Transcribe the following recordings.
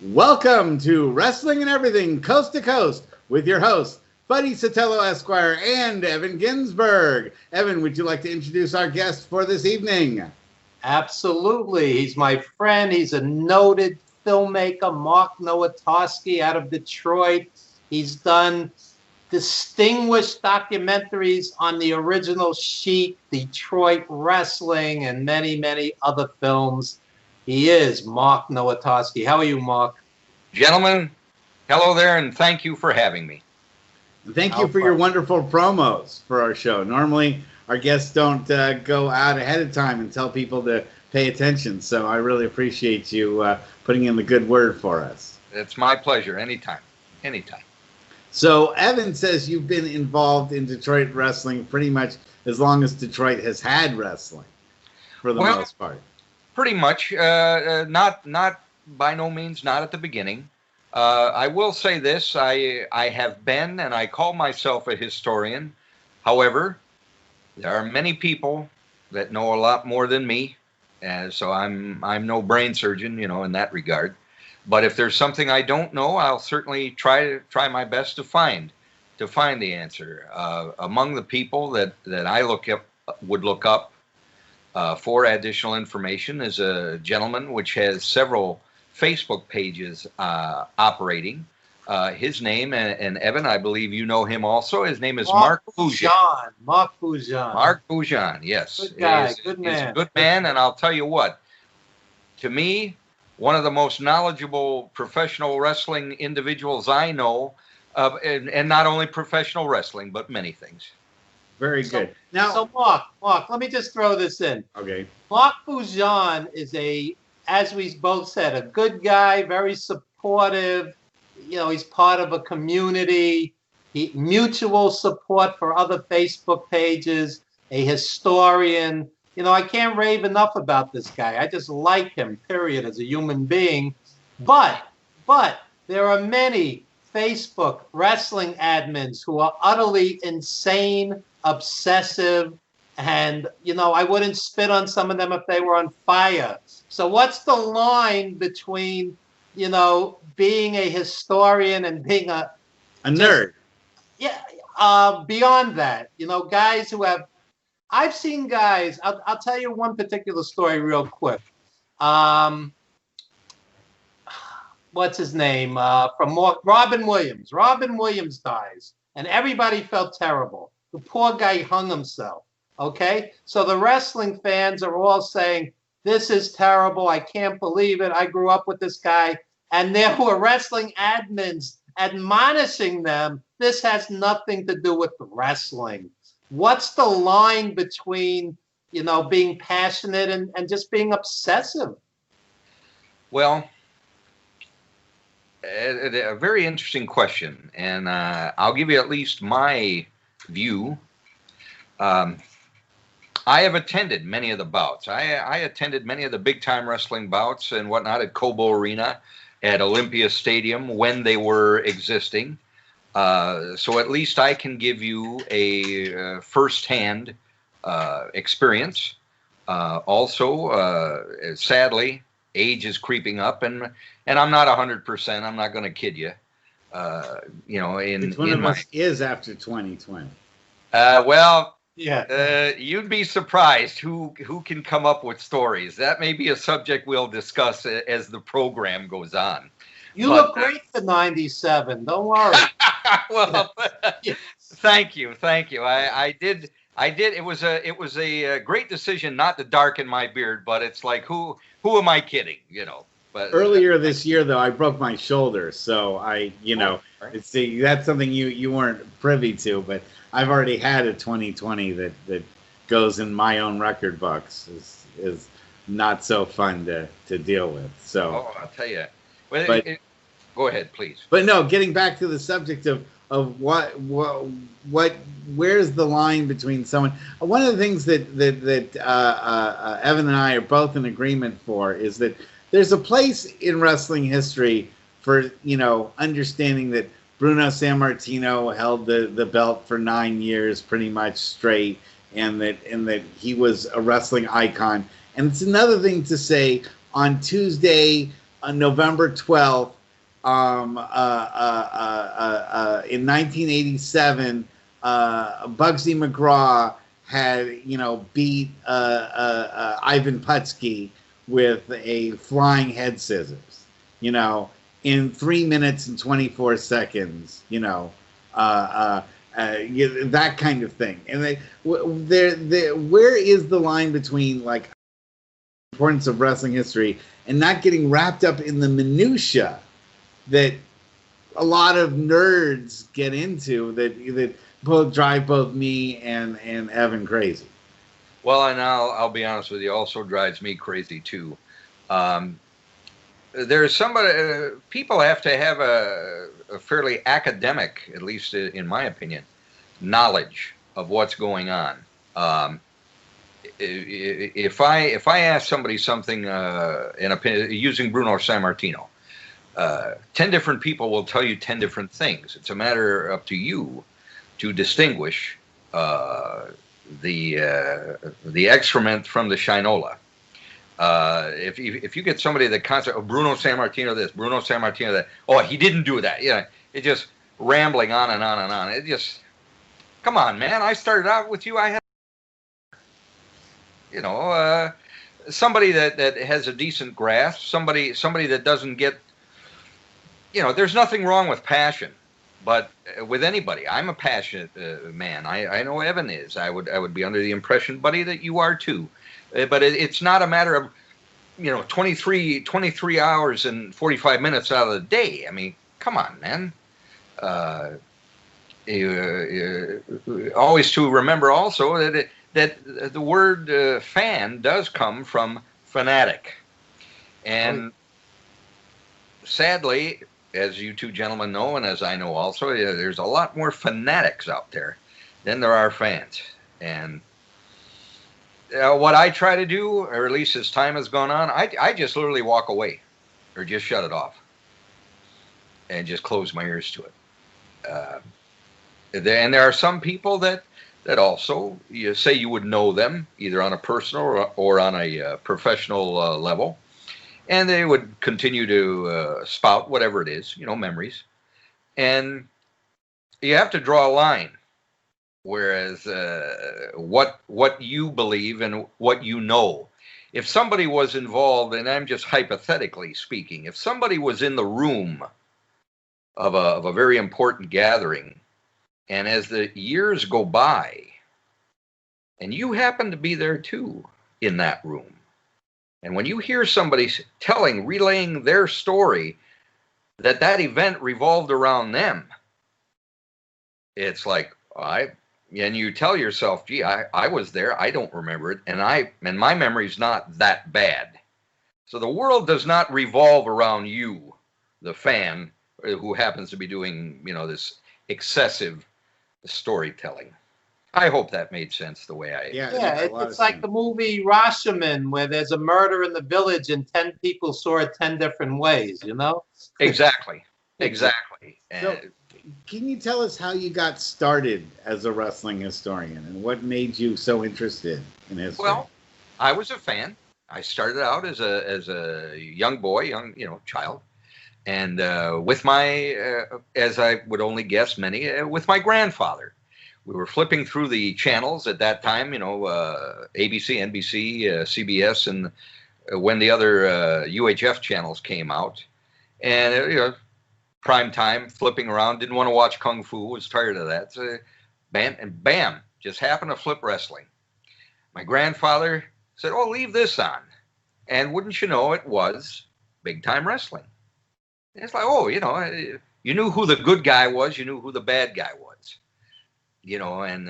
Welcome to Wrestling and Everything Coast to Coast with your hosts, Buddy Sotelo Esquire and Evan Ginsberg. Evan, would you like to introduce our guest for this evening? Absolutely. He's my friend. He's a noted filmmaker, Mark Nowotarski out of Detroit. He's done distinguished documentaries on the original Sheik, Detroit wrestling, and many, many other films. He is Mark Nowotarski. How are you, Mark? Gentlemen, hello there, and thank you for having me. Thank you for your wonderful promos for our show. Normally, our guests don't go out ahead of time and tell people to pay attention, so I really appreciate you putting in the good word for us. It's my pleasure. Anytime. Anytime. So Evan says you've been involved in Detroit wrestling pretty much as long as Detroit has had wrestling, for the most part. Pretty much. Not by no means, not at the beginning. I will say this, I have been, and I call myself a historian. However, there are many people that know a lot more than me, so I'm no brain surgeon, in that regard. But if there's something I don't know, I'll certainly try my best to find the answer. Among the people that I would look up for additional information is a gentleman which has several Facebook pages operating. His name, and Evan, I believe you know him also. His name is Mark Boujan. Mark Boujan. Mark Boujan, yes. Good guy, good man. He's a good man, and I'll tell you what, to me, one of the most knowledgeable professional wrestling individuals I know, and not only professional wrestling, but many things. Very good. So Mark, let me just throw this in. Okay. Mark Boujan is as we both said, a good guy, very supportive. He's part of a community. Mutual support for other Facebook pages. A historian. I can't rave enough about this guy. I just like him, period, as a human being. But there are many Facebook wrestling admins who are utterly insane, obsessive, and, I wouldn't spit on some of them if they were on fire. So what's the line between, being a historian and being a nerd? Beyond that, guys who have, I've seen guys, I'll tell you one particular story real quick. What's his name? Robin Williams. Robin Williams dies, and everybody felt terrible. The poor guy hung himself. Okay, so the wrestling fans are all saying, this is terrible. I can't believe it. I grew up with this guy. And there were wrestling admins admonishing them. This has nothing to do with the wrestling. What's the line between, being passionate and just being obsessive? Well, a very interesting question. And I'll give you at least my view. I have attended many of the bouts. I attended many of the big-time wrestling bouts and whatnot at Cobo Arena, at Olympia Stadium when they were existing. So at least I can give you a first-hand experience. Also, sadly, age is creeping up, and I'm not 100%. I'm not going to kid you. Which one of us is after 2020? Well. Yeah. You'd be surprised who can come up with stories. That may be a subject we'll discuss as the program goes on. You look great for 97. Don't worry. Well, thank you. I did. It was a great decision not to darken my beard, but it's like who am I kidding? But earlier this year, though, I broke my shoulder, so that's something you weren't privy to, but I've already had a 2020 that goes in my own record books. Is not so fun to deal with. So I'll tell you. Well, go ahead, please. But no, getting back to the subject of what where's the line between someone. One of the things that Evan and I are both in agreement for is that there's a place in wrestling history for understanding that Bruno Sammartino held the belt for 9 years pretty much straight, and that he was a wrestling icon. And it's another thing to say on Tuesday, on November 12th, in 1987, Bugsy McGraw had, beat Ivan Putski with a flying head scissors, in 3 minutes and 24 seconds, that kind of thing. And where is the line between like importance of wrestling history and not getting wrapped up in the minutia that a lot of nerds get into that both drive both me and Evan crazy? Well, and I'll be honest with you, also drives me crazy too. There's somebody, people have to have a fairly academic, at least in my opinion, knowledge of what's going on. If I ask somebody something, using Bruno Sammartino, 10 different people will tell you 10 different things. It's a matter up to you to distinguish the excrement from the shinola. If you get somebody that constantly, Bruno Sammartino this, Bruno Sammartino that, oh, he didn't do that. It's just rambling on and on and on. It just, come on, man. I started out with you. I had, somebody that has a decent grasp, somebody that doesn't get, there's nothing wrong with passion, but with anybody, I'm a passionate man. I know Evan is. I would be under the impression, buddy, that you are too. But it's not a matter of, 23 hours and 45 minutes out of the day. I mean, come on, man. Always to remember also that the word fan does come from fanatic. And sadly, as you two gentlemen know, and as I know also, there's a lot more fanatics out there than there are fans. And what I try to do, or at least as time has gone on, I just literally walk away or just shut it off and just close my ears to it. And there are some people that also, you say you would know them either on a personal or on a professional level, and they would continue to spout whatever it is, memories. And you have to draw a line. Whereas what you believe and what you know, if somebody was involved, and I'm just hypothetically speaking, if somebody was in the room of a very important gathering, and as the years go by, and you happen to be there too in that room, and when you hear somebody relaying their story, that event revolved around them, it's like, and you tell yourself, gee, I was there, I don't remember it, and my memory's not that bad. So the world does not revolve around you, the fan, who happens to be doing, this excessive storytelling. I hope that made sense the way I... Yeah, it's like the movie Rashomon, where there's a murder in the village and 10 people saw it 10 different ways, Exactly. So, can you tell us how you got started as a wrestling historian and what made you so interested in history? Well, I was a fan. I started out as a young boy, child, and with my, as I would only guess many, with my grandfather. We were flipping through the channels at that time, ABC, NBC, CBS, and when the other UHF channels came out, and prime time, flipping around, didn't want to watch Kung Fu, was tired of that. So bam, just happened to flip wrestling. My grandfather said, oh, leave this on. And wouldn't you know, it was big time wrestling. And it's like, oh, you knew who the good guy was, you knew who the bad guy was. And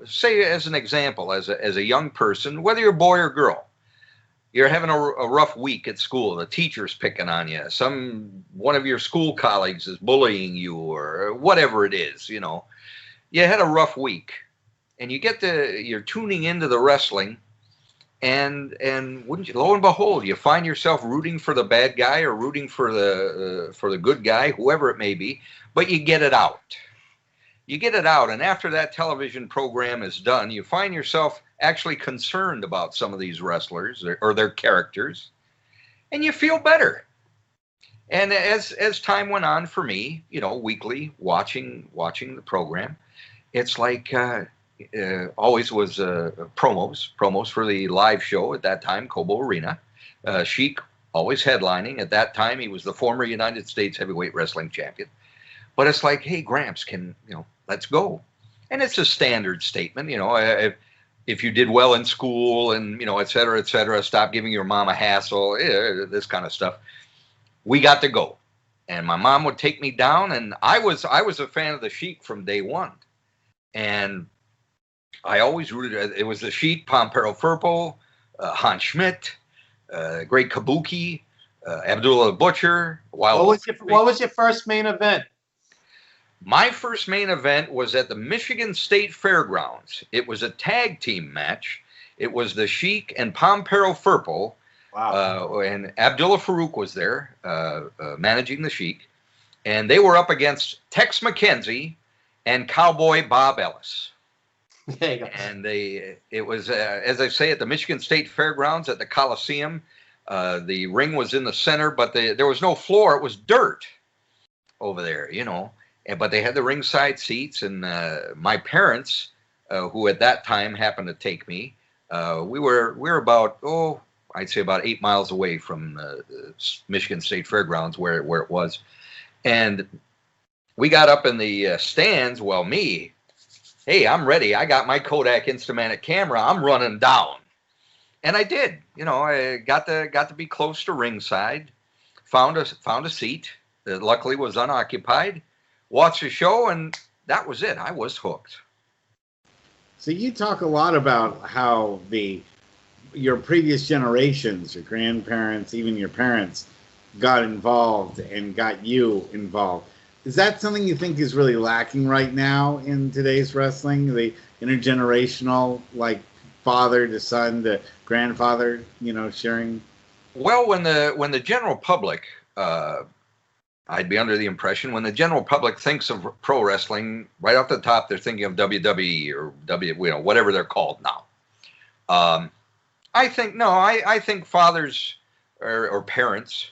say as an example, as a young person, whether you're a boy or girl, you're having a rough week at school, the teacher's picking on you, one of your school colleagues is bullying you, or whatever it is, you had a rough week, and you're tuning into the wrestling, and wouldn't you, lo and behold, you find yourself rooting for the bad guy or rooting for the good guy, whoever it may be, but you get it out. And after that television program is done, you find yourself actually concerned about some of these wrestlers or their characters, and you feel better. And as time went on for me, weekly watching the program, it's like always was promos for the live show at that time, Cobo Arena. Sheik always headlining. At that time, he was the former United States heavyweight wrestling champion. But it's like, hey, Gramps, let's go. And it's a standard statement, if you did well in school and, et cetera, stop giving your mom a hassle, this kind of stuff. We got to go. And my mom would take me down, and I was a fan of the Sheik from day one. And I always rooted, it was the Sheik, Pampero Firpo, Hans Schmidt, Great Kabuki, Abdullah the Butcher. What was your first main event? My first main event was at the Michigan State Fairgrounds. It was a tag team match. It was the Sheik and Pampero Firpo. Wow. And Abdullah Farouk was there, managing the Sheik. And they were up against Tex McKenzie and Cowboy Bob Ellis. There you go. And it was, as I say, at the Michigan State Fairgrounds at the Coliseum. The ring was in the center, but there was no floor. It was dirt over there, But they had the ringside seats, and my parents, who at that time happened to take me, we were about, I'd say about 8 miles away from the Michigan State Fairgrounds where it was. And we got up in the stands. Well, hey, I'm ready. I got my Kodak Instamatic camera. I'm running down. And I did. I got to be close to ringside, found a seat that luckily was unoccupied, watched the show, and that was it. I was hooked. So you talk a lot about how your previous generations, your grandparents, even your parents, got involved and got you involved. Is that something you think is really lacking right now in today's wrestling? The intergenerational, like father to son to grandfather, sharing? Well, when the general public, I'd be under the impression when the general public thinks of pro wrestling, right off the top, they're thinking of WWE or whatever they're called now. I think fathers or parents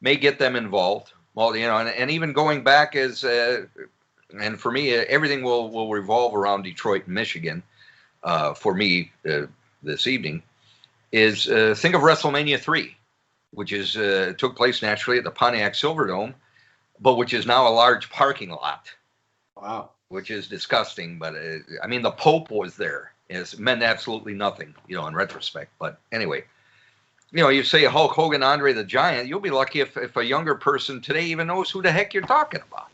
may get them involved. Well, and even going back and for me, everything will revolve around Detroit and Michigan. For me, this evening, is think of WrestleMania 3, which took place naturally at the Pontiac Silverdome, but which is now a large parking lot. Wow. Which is disgusting, but the Pope was there. It meant absolutely nothing, in retrospect. But anyway, you say Hulk Hogan, Andre the Giant, you'll be lucky if a younger person today even knows who the heck you're talking about.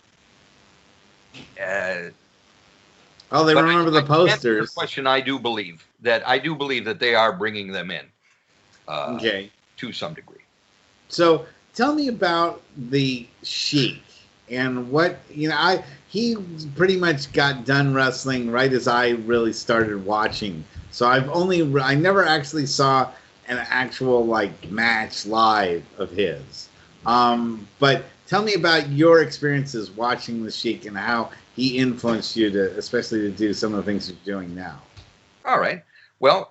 They remember the posters. Question: I do believe that they are bringing them in. Okay. To some degree. So tell me about the Sheik and what he pretty much got done wrestling right as I really started watching. So I never actually saw an actual match live of his. But tell me about your experiences watching the Sheik and how he influenced you especially to do some of the things you're doing now. All right. Well,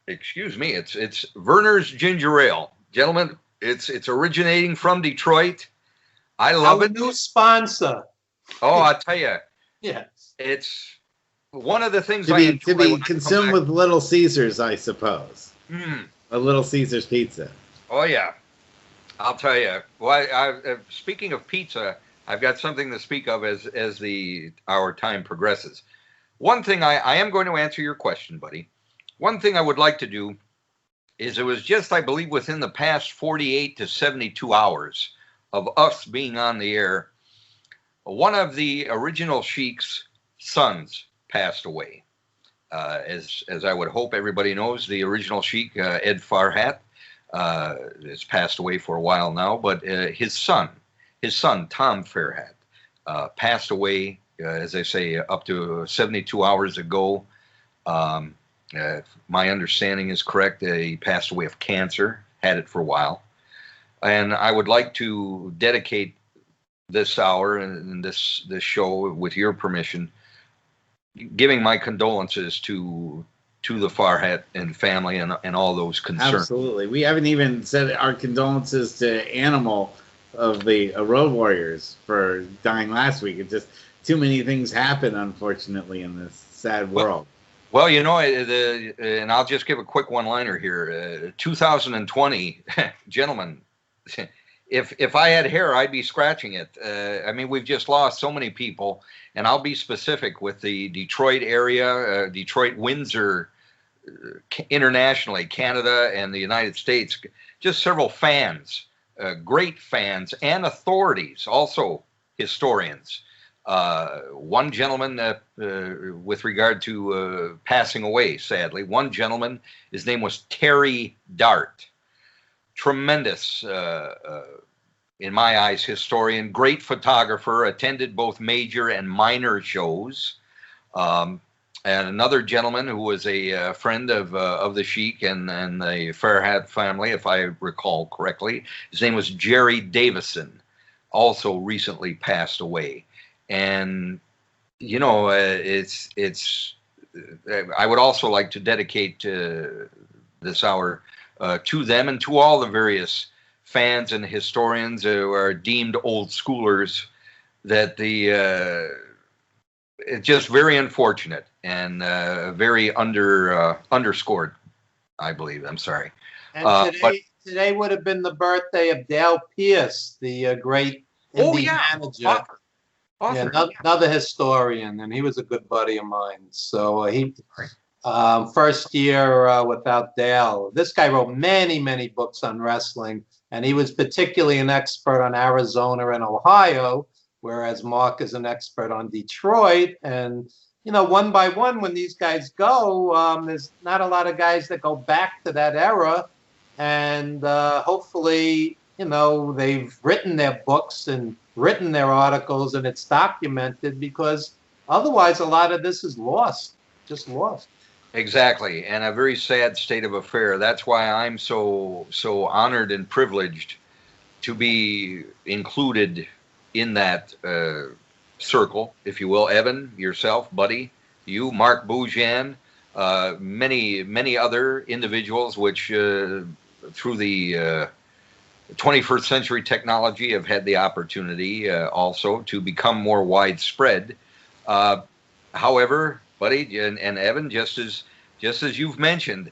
it's Werner's Ginger Ale. Gentlemen, it's originating from Detroit. I love it. New sponsor. Oh, I'll tell you. Yes. It's one of the things to be consumed with Little Caesars, I suppose. A Little Caesars pizza. Oh, yeah. I'll tell you. Well, speaking of pizza, I've got something to speak of as our time progresses. One thing I am going to answer your question, buddy. One thing I would like to do is it was just, I believe, within the past 48 to 72 hours of us being on the air, one of the original Sheik's sons passed away. As I would hope everybody knows, the original Sheik, Ed Farhat, has passed away for a while now, but his son, Tom Farhat, passed away, as I say, up to 72 hours ago. If my understanding is correct, he passed away of cancer, had it for a while. And I would like to dedicate this hour and this show, with your permission, giving my condolences to the Farhat and family and all those concerned. Absolutely. We haven't even said our condolences to Animal the Road Warriors for dying last week. It just too many things happen, unfortunately, in this sad world. Well, you know, and I'll just give a quick one-liner here. 2020, gentlemen, if I had hair, I'd be scratching it. I mean, we've just lost so many people, and I'll be specific with the Detroit area, Detroit, Windsor, internationally, Canada and the United States. Just several fans, great fans, and authorities, also historians. One gentleman, with regard to passing away, sadly, one gentleman, his name was Terry Dart. Tremendous, in my eyes, historian, great photographer, attended both major and minor shows. And another gentleman who was a friend of the Sheik and the Farhat family, if I recall correctly, his name was Jerry Davison, also recently passed away. And, you know, I would also like to dedicate this hour to them and to all the various fans and historians who are deemed old schoolers, that it's just very unfortunate and very underscored, I believe. I'm sorry. And today would have been the birthday of Dale Pierce, the great indie manager. Author. Yeah, another historian, and he was a good buddy of mine. So he first year without Dale. This guy wrote many books on wrestling, and he was particularly an expert on Arizona and Ohio, whereas Mark is an expert on Detroit. And, you know, one by one, when these guys go, there's not a lot of guys that go back to that era. And hopefully, you know, they've written their books and written their articles, and it's documented, because otherwise a lot of this is lost, just lost. Exactly, and a very sad state of affair. That's why I'm so honored and privileged to be included in that circle, if you will. Evan, yourself, Buddy, you, Mark Boujan, many other individuals which through the 21st century technology have had the opportunity also to become more widespread. However, Buddy and Evan, just as you've mentioned,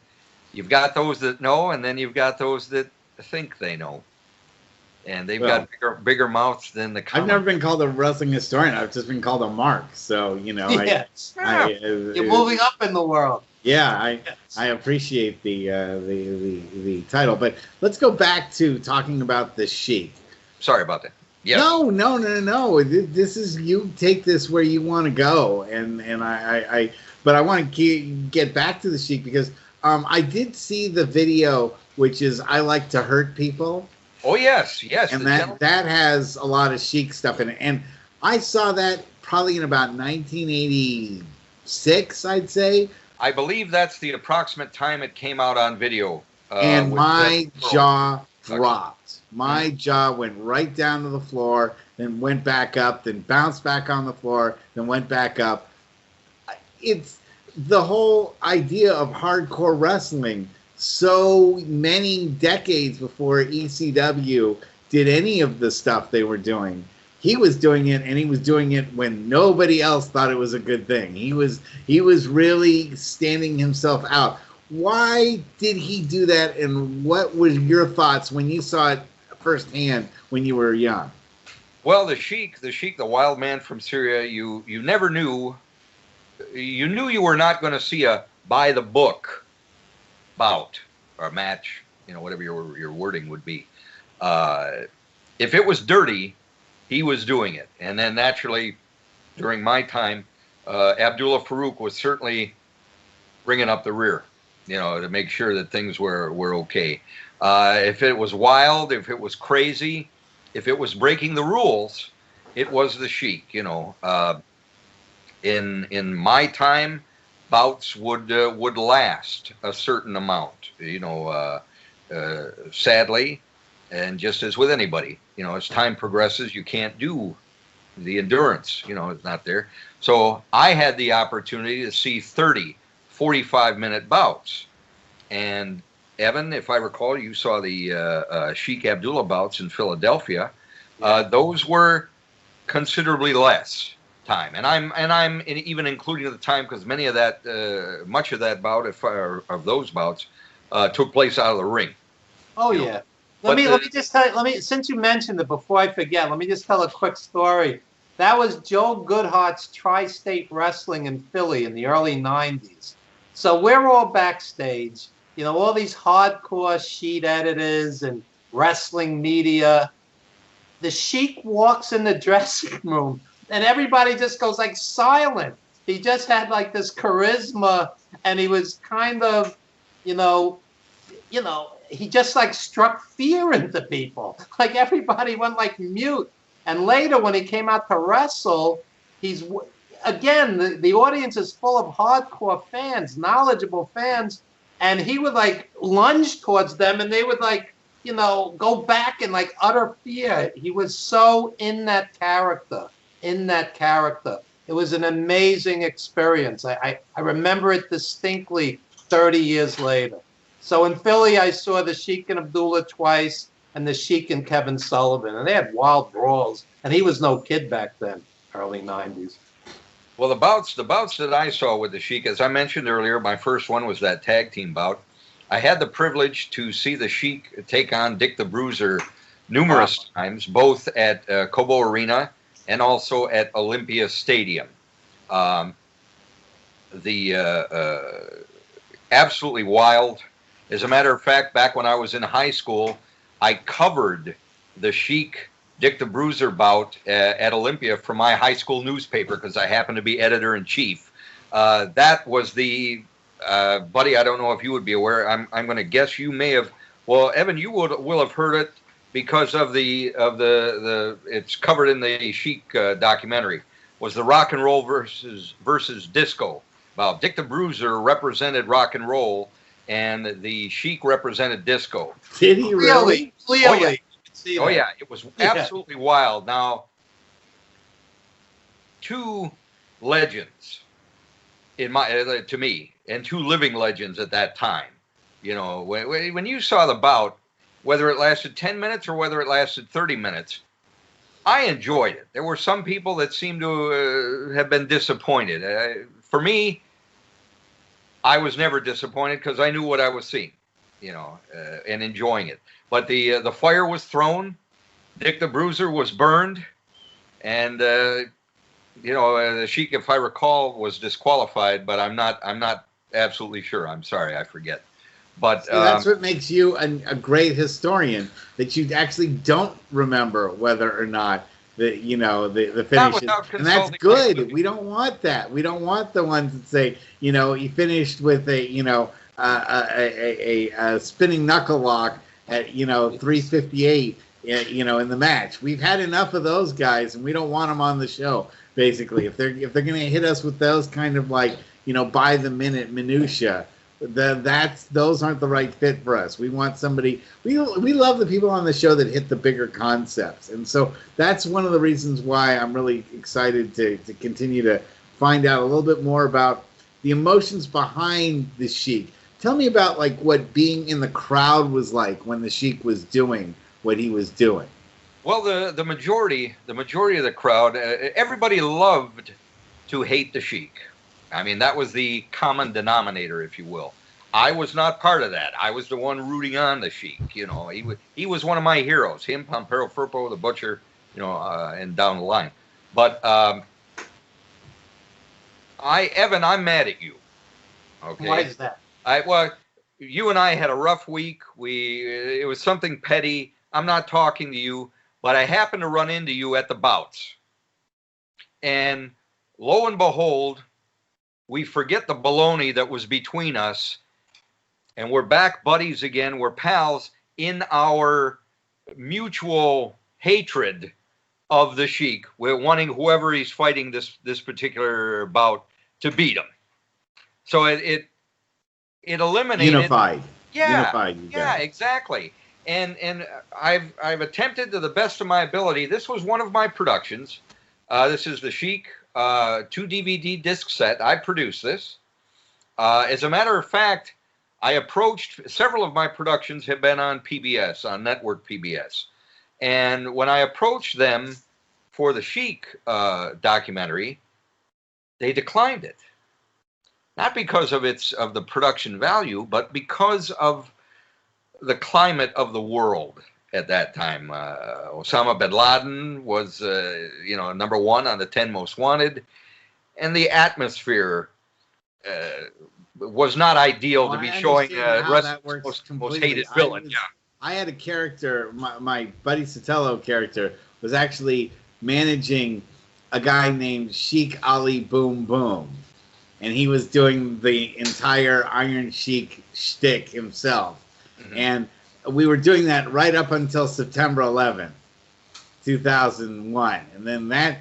you've got those that know, and then you've got those that think they know, and they've got bigger mouths than the common. I've never been called a wrestling historian. I've just been called a mark. So, you know, yes. You're moving up in the world. Yeah, I appreciate the title, but let's go back to talking about the Sheik. Sorry about that. Yes. No. This is, you take this where you want to go, but I want to get back to the Sheik, because I did see the video, which is I Like to Hurt People. Oh yes, and that has a lot of Sheik stuff in it, and I saw that probably in about 1986, I'd say. I believe that's the approximate time it came out on video. And my jaw dropped. My jaw went right down to the floor, then went back up, then bounced back on the floor, then went back up. It's the whole idea of hardcore wrestling. So many decades before ECW did any of the stuff they were doing, he was doing it, and he was doing it when nobody else thought it was a good thing. He was really standing himself out. Why did he do that, and what were your thoughts when you saw it firsthand when you were young? Well, the Sheik, the wild man from Syria, you never knew. You knew you were not going to see a by the book bout or a match, you know, whatever your wording would be. If it was dirty, he was doing it. And then naturally, during my time, Abdullah Farouk was certainly bringing up the rear, you know, to make sure that things were okay. If it was wild, if it was crazy, if it was breaking the rules, it was the Sheik, you know. In my time, bouts would last a certain amount, you know, sadly. And just as with anybody, you know, as time progresses, you can't do the endurance, you know, it's not there. So I had the opportunity to see 30, 45-minute bouts. And Evan, if I recall, you saw the Sheik Abdullah bouts in Philadelphia. Those were considerably less time, and I'm even including the time because many of that, much of that bout, of those bouts, took place out of the ring. Oh yeah. Let me just tell you. Since you mentioned it, before I forget, let me just tell a quick story. That was Joe Goodhart's Tri-State Wrestling in Philly in the early '90s. So we're all backstage. You know, all these hardcore sheet editors and wrestling media. The Sheik walks in the dressing room, and everybody just goes like silent. He just had like this charisma, and he was kind of, you know, he just like struck fear into people. Like everybody went like mute. And later, when he came out to wrestle, he's again the audience is full of hardcore fans, knowledgeable fans, and he would like lunge towards them, and they would like go back in like utter fear. He was so in that character. It was an amazing experience. I remember it distinctly 30 years later. So in Philly, I saw the Sheik and Abdullah twice, and the Sheik and Kevin Sullivan, and they had wild brawls. And he was no kid back then, early '90s. Well, the bouts that I saw with the Sheik, as I mentioned earlier, my first one was that tag team bout. I had the privilege to see the Sheik take on Dick the Bruiser numerous times, both at Cobo Arena and also at Olympia Stadium. Absolutely wild. As a matter of fact, back when I was in high school, I covered the Sheik Dick the Bruiser bout at Olympia for my high school newspaper because I happened to be editor-in-chief. That was the buddy. I don't know if you would be aware. I'm going to guess you may have. Well, Evan, you will have heard it because of the it's covered in the Sheik documentary. Was the rock and roll versus disco? Well, Dick the Bruiser represented rock and roll, and the Sheik represented disco. Did he really? Clearly. Oh yeah, it was absolutely wild. Now, two legends to me, and two living legends at that time. You know, when you saw the bout, whether it lasted 10 minutes or whether it lasted 30 minutes, I enjoyed it. There were some people that seemed to have been disappointed. For me, I was never disappointed because I knew what I was seeing, and enjoying it. But the fire was thrown, Dick the Bruiser was burned, and the Sheik, if I recall, was disqualified. But I'm not absolutely sure. I'm sorry, I forget. But that's what makes you a great historian, that you actually don't remember whether or not the finishes, and that's good. We don't want that. We don't want the ones that say he finished with a spinning knuckle lock at 3:58 in the match. We've had enough of those guys, and we don't want them on the show. Basically, if they're going to hit us with those kind of by the minute minutia, those aren't the right fit for us. We want somebody. We love the people on the show that hit the bigger concepts, and so that's one of the reasons why I'm really excited to continue to find out a little bit more about the emotions behind the Sheik. Tell me about what being in the crowd was like when the Sheik was doing what he was doing. Well, the majority of the crowd, everybody loved to hate the Sheik. I mean, that was the common denominator, if you will. I was not part of that. I was the one rooting on the Sheik. He was one of my heroes. Him, Pompero Firpo, the Butcher, and down the line. But Evan, I'm mad at you. Okay. Why is that? Well, you and I had a rough week. It was something petty. I'm not talking to you, but I happened to run into you at the bouts. And lo and behold, we forget the baloney that was between us, and we're back buddies again. We're pals in our mutual hatred of the Sheik. We're wanting whoever he's fighting this particular bout to beat him. So it eliminated unified. Yeah, unified. Yeah, exactly. And I've attempted to the best of my ability. This was one of my productions. This is the Sheik 2 DVD disc set. I produced this. As a matter of fact, I approached several of my productions have been on PBS, on network PBS. And when I approached them for the Sheik documentary, they declined it. Not because of the production value, but because of the climate of the world at that time. Osama bin Laden was, number one on the 10 most wanted, and the atmosphere was not ideal to be showing Russia's most hated villain. I had a character, my buddy Sotelo character was actually managing a guy named Sheik Ali Boom Boom. And he was doing the entire Iron Sheik shtick himself. Mm-hmm. And we were doing that right up until September 11th, 2001. And then that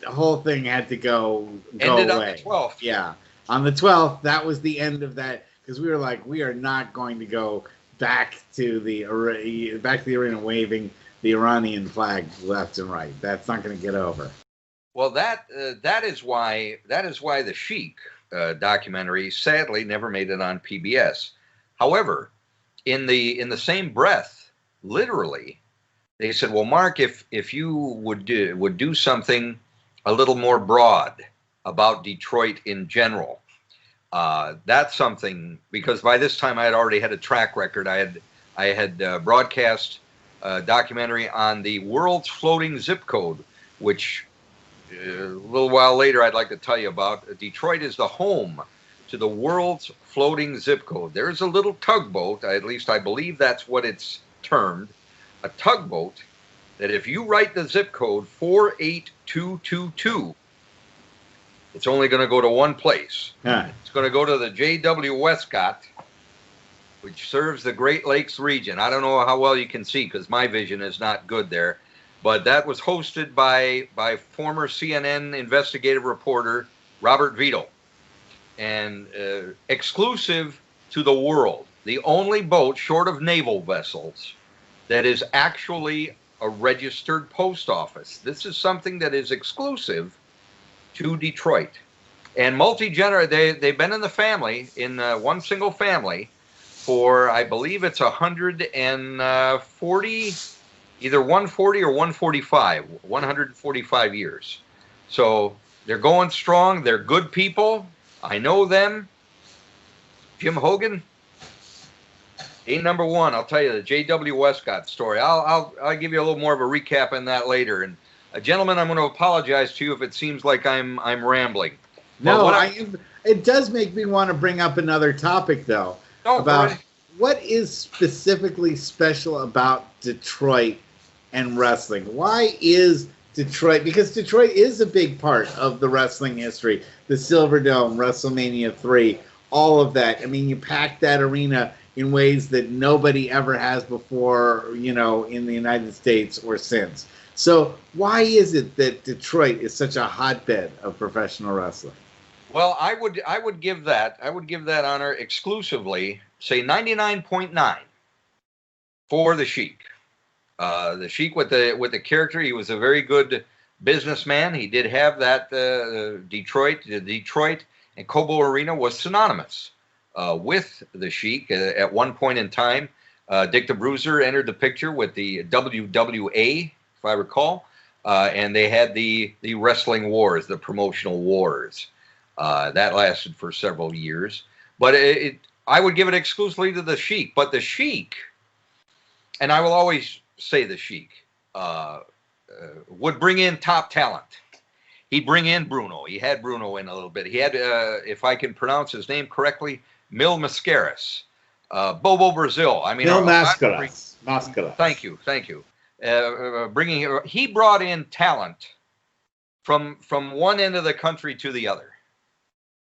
whole thing had to go Ended away. On the 12th. Yeah. On the 12th, that was the end of that. Because we were like, we are not going to go back to the arena waving the Iranian flag left and right. That's not going to get over. Well, that is why the Sheik documentary sadly never made it on PBS. However, in the same breath, literally, they said, "Well, Mark, if you would do something a little more broad about Detroit in general, that's something." Because by this time I had already had a track record. I had broadcast a documentary on the world's floating zip code, which a little while later I'd like to tell you about. Detroit is the home to the world's floating zip code. There's a little tugboat, at least I believe that's what it's termed, a tugboat that if you write the zip code 48222, it's only going to go to one place. It's going to go to the J.W. Westcott, which serves the Great Lakes region. I don't know how well you can see because my vision is not good there. But that was hosted by former CNN investigative reporter Robert Vito, and exclusive to the world, the only boat short of naval vessels that is actually a registered post office. This is something that is exclusive to Detroit. And they've been in the family, in one single family, for I believe it's 140. Either 140 or 145 years. So they're going strong. They're good people. I know them. Jim Hogan, ain't number one. I'll tell you the J.W. Westcott story. I'll give you a little more of a recap on that later. And gentlemen, I'm going to apologize to you if it seems like I'm rambling. No, it does make me want to bring up another topic though about what is specifically special about Detroit and wrestling. Why is Detroit? Because Detroit is a big part of the wrestling history. The Silver Dome, WrestleMania 3, all of that. I mean, you pack that arena in ways that nobody ever has before, in the United States or since. So why is it that Detroit is such a hotbed of professional wrestling? Well, I would give that honor exclusively, say 99.9 for the Sheik. The Sheik with the character, he was a very good businessman. He did have that Detroit and Cobo Arena was synonymous with the Sheik at one point in time. Dick the Bruiser entered the picture with the WWA, if I recall, and they had the wrestling wars, the promotional wars. That lasted for several years. But I would give it exclusively to the Sheik. But the Sheik, and I will always say the Sheik, would bring in top talent. He'd bring in Bruno. He had Bruno in a little bit. He had, if I can pronounce his name correctly, Mil Mascaras, Bobo Brazil. I mean, Mil Mascaras. Thank you. He brought in talent from one end of the country to the other.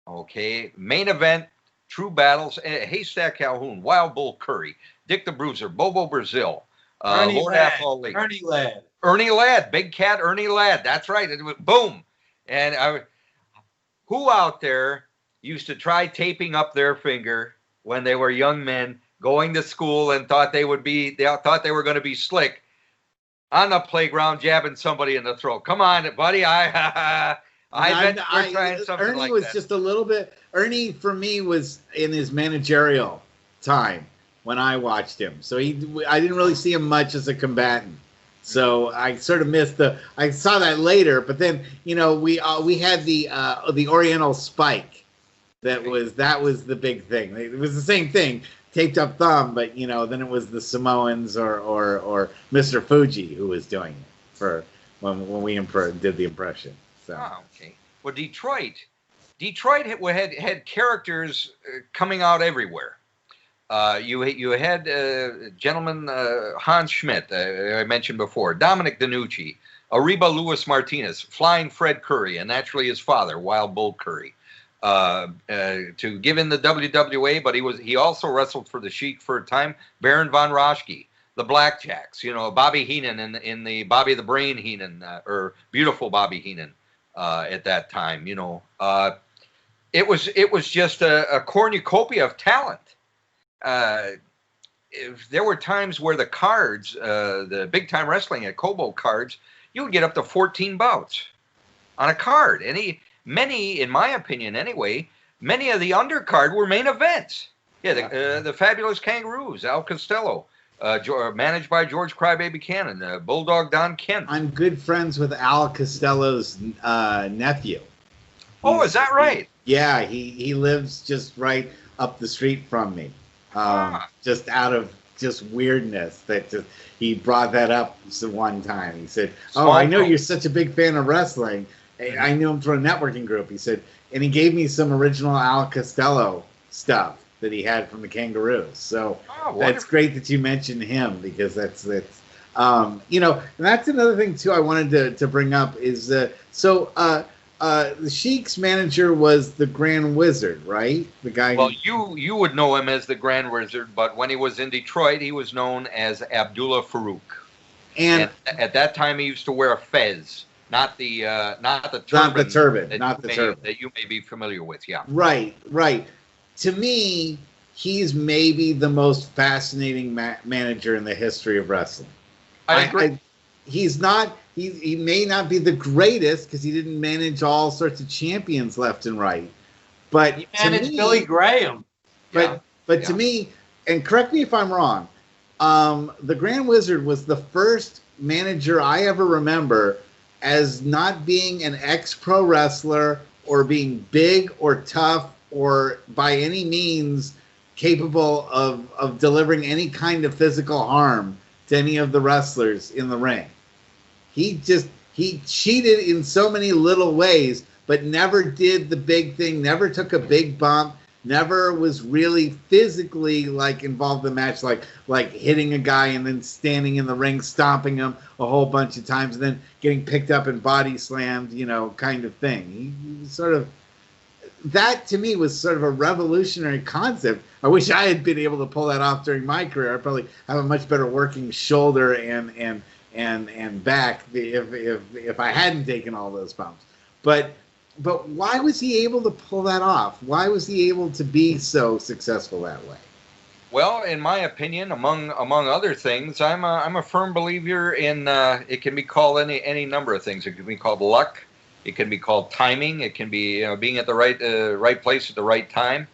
Okay, main event, true battles, Haystack Calhoun, Wild Bull Curry, Dick the Bruiser, Bobo Brazil, Lord Athlete, Ernie Ladd, Big Cat Ernie Ladd. That's right. It was boom. And who out there used to try taping up their finger when they were young men going to school and thought they were going to be slick on the playground jabbing somebody in the throat? Come on, buddy. I bet you're trying something Ernie like was that. just a little bit. Ernie, for me, was in his managerial time when I watched him. So I didn't really see him much as a combatant. So I sort of missed I saw that later, but then we had the Oriental Spike. That was the big thing. It was the same thing, taped up thumb, but then it was the Samoans or Mr. Fuji who was doing it for when we did the impression. So. Oh, okay. Well, Detroit had characters coming out everywhere. You had gentleman Hans Schmidt, I mentioned before, Dominic DeNucci, Ariba Luis Martinez, Flying Fred Curry, and naturally his father, Wild Bull Curry, to give in the WWA, but he also wrestled for the Sheik for a time. Baron von Raschke, the Blackjacks, Bobby Heenan in the Bobby the Brain Heenan, or Beautiful Bobby Heenan at that time. It was just a cornucopia of talent. There were times where the cards, the big time wrestling at Cobo cards, you would get up to 14 bouts on a card. Many, in my opinion anyway, many of the undercard were main events. Yeah, the Fabulous Kangaroos, Al Costello, managed by George Crybaby Cannon, Bulldog Don Kent. I'm good friends with Al Costello's nephew. Oh, is that right? Yeah, he lives just right up the street from me. Just out of just weirdness that he brought that up one time. He said, I know you're such a big fan of wrestling. I knew him from a networking group. He said, and he gave me some original Al Costello stuff that he had from the Kangaroos. So that's great that you mentioned him, because that's and that's another thing too I wanted to bring up is the Sheik's manager was the Grand Wizard, right? The guy. Well, you would know him as the Grand Wizard, but when he was in Detroit, he was known as Abdullah Farouk. And at that time, he used to wear a fez. Not the turban that you may be familiar with. Yeah. Right. To me, he's maybe the most fascinating manager in the history of wrestling. I agree. He's not. He may not be the greatest because he didn't manage all sorts of champions left and right. But he managed Billy Graham. But to me, and correct me if I'm wrong, the Grand Wizard was the first manager I ever remember as not being an ex-pro wrestler or being big or tough or by any means capable of delivering any kind of physical harm to any of the wrestlers in the ring. He cheated in so many little ways, but never did the big thing, never took a big bump, never was really physically involved in the match, like hitting a guy and then standing in the ring, stomping him a whole bunch of times, and then getting picked up and body slammed, kind of thing. He sort of, that to me was sort of a revolutionary concept. I wish I had been able to pull that off during my career. I'd probably have a much better working shoulder and back if I hadn't taken all those bumps. But why was he able to pull that off? Why was he able to be so successful that way? Well, in my opinion, among other things, I'm a firm believer in it can be called any number of things. It can be called luck. It can be called timing. It can be being at the right place at the right time.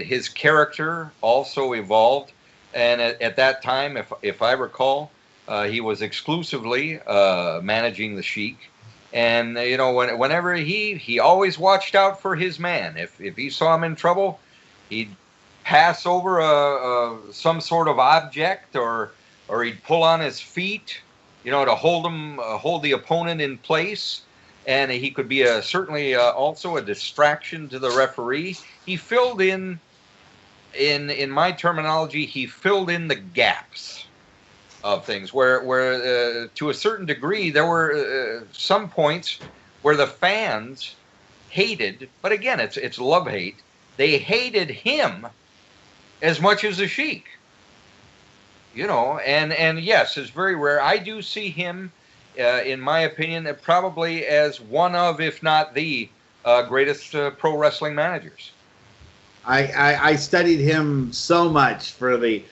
His character also evolved, and at that time, if I recall, he was exclusively managing the Sheik. And whenever he always watched out for his man. If he saw him in trouble, he'd pass over some sort of object, or he'd pull on his feet, to hold the opponent in place. And he could be certainly also a distraction to the referee. He filled in my terminology, he filled in the gaps of things where to a certain degree there were some points where the fans hated, but again it's love hate, they hated him as much as the Sheik, and yes, it's very rare. I do see him in my opinion probably as one of, if not the greatest pro wrestling managers. I studied him so much for the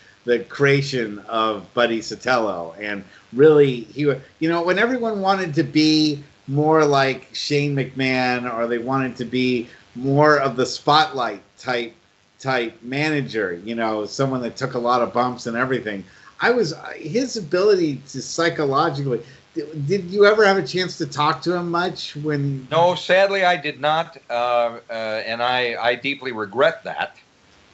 creation of Buddy Sotelo, and really when everyone wanted to be more like Shane McMahon, or they wanted to be more of the spotlight type manager, someone that took a lot of bumps and everything, I was his ability to psychologically. Did you ever have a chance to talk to him much when? No, sadly, I did not, and I deeply regret that.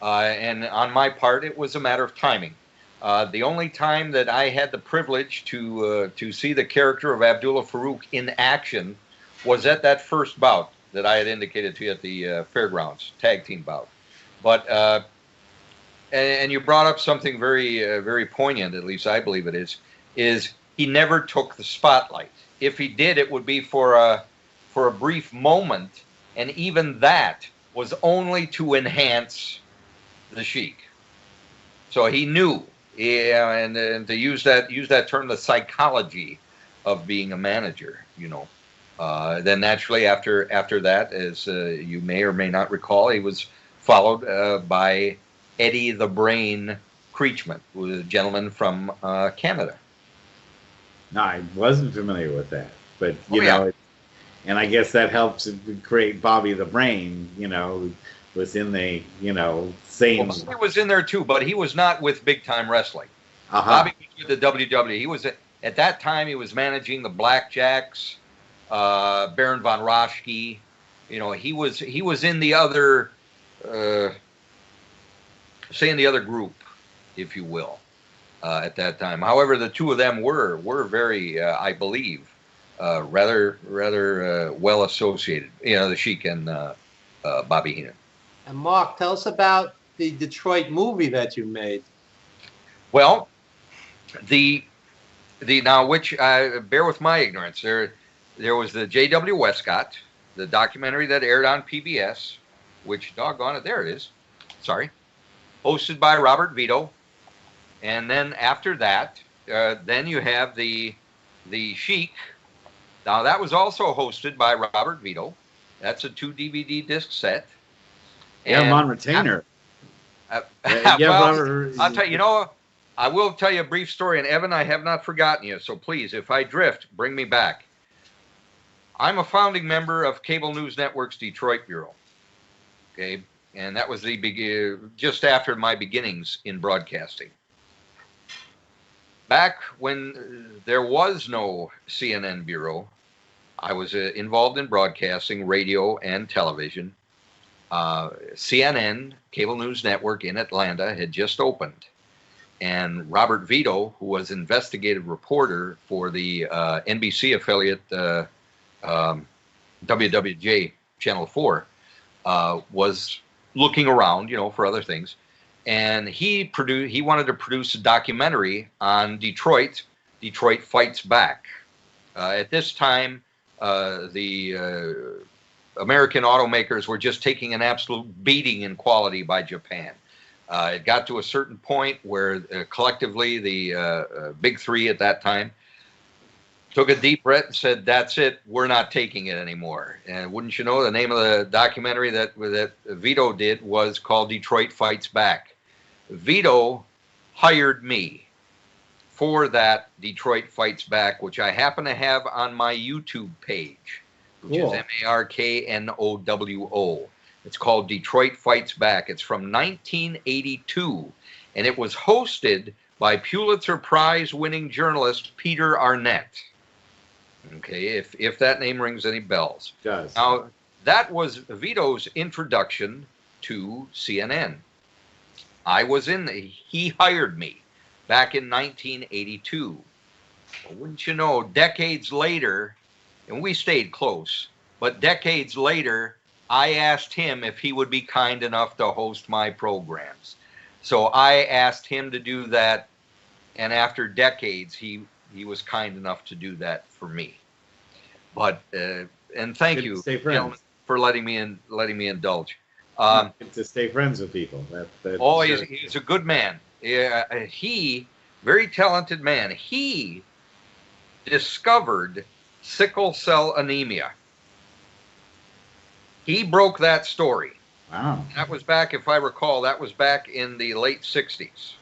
And on my part, it was a matter of timing. The only time that I had the privilege to see the character of Abdullah Farouk in action was at that first bout that I had indicated to you at the fairgrounds tag team bout. But and you brought up something very very poignant. At least I believe it is he never took the spotlight. If he did, it would be for a brief moment, and even that was only to enhance the Sheik. So he knew, yeah, and to use that term, the psychology of being a manager, you know. Then naturally after that, as you may or may not recall, he was followed by Eddie the Brain Creechman, who was a gentleman from Canada. No, I wasn't familiar with that, but you yeah. know, and I guess that helps create Bobby the Brain. You know, who was in the same. Well, Bobby was in there too, but he was not with Big Time Wrestling. Bobby was with the WWE. He was at that time he was managing the Blackjacks, Baron von Raschke. You know, he was in the other, say in the other group, if you will. At that time. However, the two of them were very, I believe, rather well associated. You know, the Sheik and Bobby Heenan. And Mark, tell us about the Detroit movie that you made. Well, the now which bear with my ignorance. There was the J.W. Westcott, the documentary that aired on PBS, which doggone it, there it is. Sorry, hosted by Robert Vito. And then after that, then you have the Sheik. Now that was also hosted by Robert Vito. That's a 2 DVD disc set. Yeah, I'm on retainer. Well, I'll tell you. You know, I will tell you a brief story. And Evan, I have not forgotten you. So please, if I drift, bring me back. I'm a founding member of Cable News Network's Detroit Bureau. Okay, and that was just after my beginnings in broadcasting. Back when there was no CNN bureau, I was involved in broadcasting, radio, and television. CNN, Cable News Network in Atlanta, had just opened. And Robert Vito, who was investigative reporter for the NBC affiliate WWJ Channel 4, was looking around, you know, for other things. And he wanted to produce a documentary on Detroit. Detroit Fights Back. At this time, the American automakers were just taking an absolute beating in quality by Japan. It got to a certain point where collectively the big three at that time took a deep breath and said, "That's it. We're not taking it anymore." And wouldn't you know, the name of the documentary that Vito did was called Detroit Fights Back. Vito hired me for that Detroit Fights Back, which I happen to have on my YouTube page, which is MARKNOWO. It's called Detroit Fights Back. It's from 1982, and it was hosted by Pulitzer Prize winning journalist Peter Arnett. Okay, if that name rings any bells. It does. Now, that was Vito's introduction to CNN. He hired me back in 1982. Well, wouldn't you know, decades later, and we stayed close, but decades later, I asked him if he would be kind enough to host my programs. So I asked him to do that, and after decades, he was kind enough to do that for me. But and thank you, gentlemen, for letting me indulge. To stay friends with people. He's a good man. He, very talented man. He discovered sickle cell anemia. He broke that story. Wow. That was back, if I recall, that was back in the late 60s.